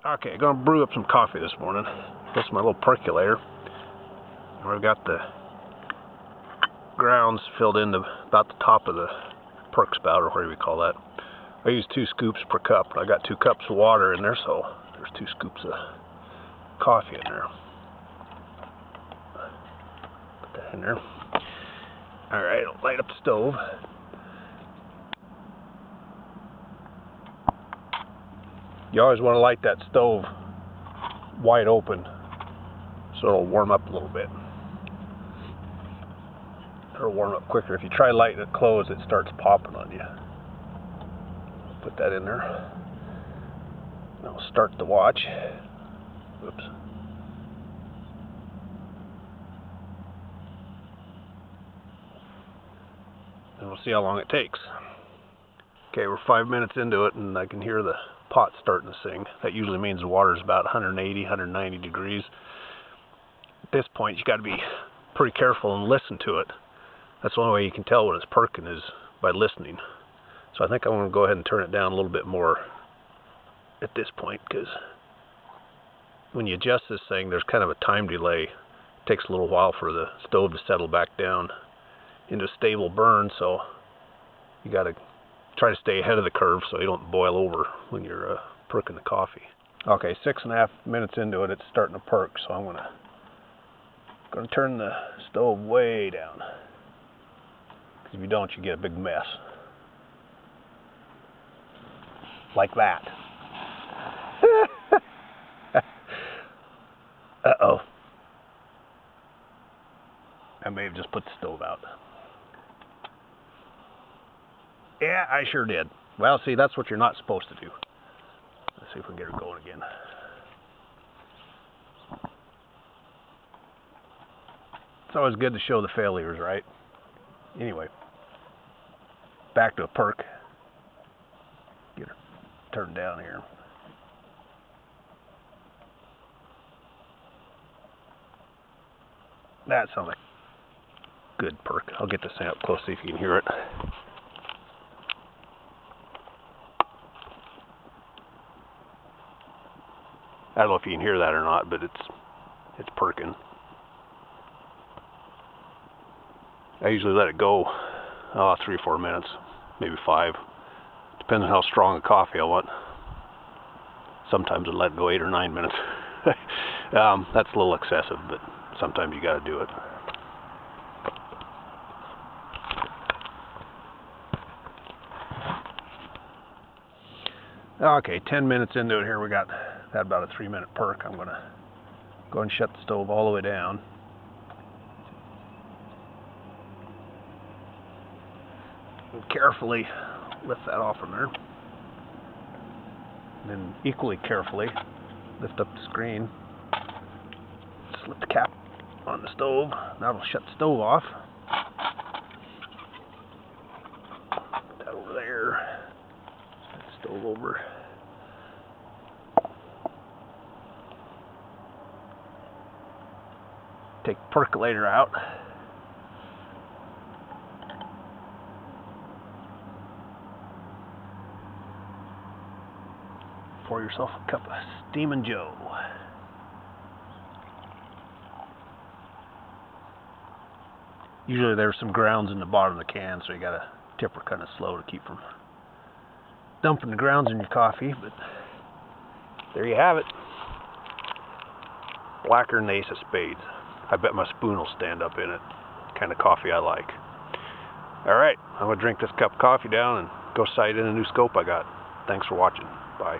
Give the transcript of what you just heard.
Okay, gonna brew up some coffee this morning. This is my little percolator. I've got the grounds filled in to about the top of the perk spout, or whatever you call that. I use 2 scoops per cup. I got 2 cups of water in there, so there's 2 scoops of coffee in there. Put that in there. Alright, I'll light up the stove. You always want to light that stove wide open so it'll warm up a little bit. It'll warm up quicker. If you try lighting it closed, it starts popping on you. Put that in there. Now I'll start the watch. Oops. And we'll see how long it takes. Okay, we're 5 minutes into it, and I can hear the pot starting to sing. That usually means the water is about 180, 190 degrees. At this point, you got to be pretty careful and listen to it. That's the only way you can tell when it's perking, is by listening. So I think I'm going to go ahead and turn it down a little bit more at this point, because when you adjust this thing, there's kind of a time delay. It takes a little while for the stove to settle back down into a stable burn, so you got to try to stay ahead of the curve so you don't boil over when you're perking the coffee. Okay, 6.5 minutes into it, it's starting to perk, so I'm gonna turn the stove way down. Because if you don't, you get a big mess. Like that. Uh-oh. I may have just put the stove out. Yeah, I sure did. Well, see, that's what you're not supposed to do. Let's see if we can get her going again. It's always good to show the failures, right? Anyway, back to a perk. Get her turned down here. That sounds like a good perk. I'll get this thing up close, see if you can hear it. I don't know if you can hear that or not, but it's perking. I usually let it go 3 or 4 minutes, maybe 5. Depends on how strong a coffee I want. Sometimes I let it go 8 or 9 minutes. That's a little excessive, but sometimes you got to do it. Okay, 10 minutes into it here, we got about a 3-minute perk. I'm going to go and shut the stove all the way down. And carefully lift that off from there. And then equally carefully lift up the screen. Slip the cap on the stove. That'll shut the stove off. Put that over there. Set the stove over. Take the percolator out. Pour yourself a cup of Steamin' Joe. Usually there's some grounds in the bottom of the can, so you gotta tip her kind of slow to keep from dumping the grounds in your coffee, but there you have it. Blacker than the ace of spades. I bet my spoon will stand up in it. Kind of coffee I like. Alright, I'm going to drink this cup of coffee down and go sight in a new scope I got. Thanks for watching. Bye.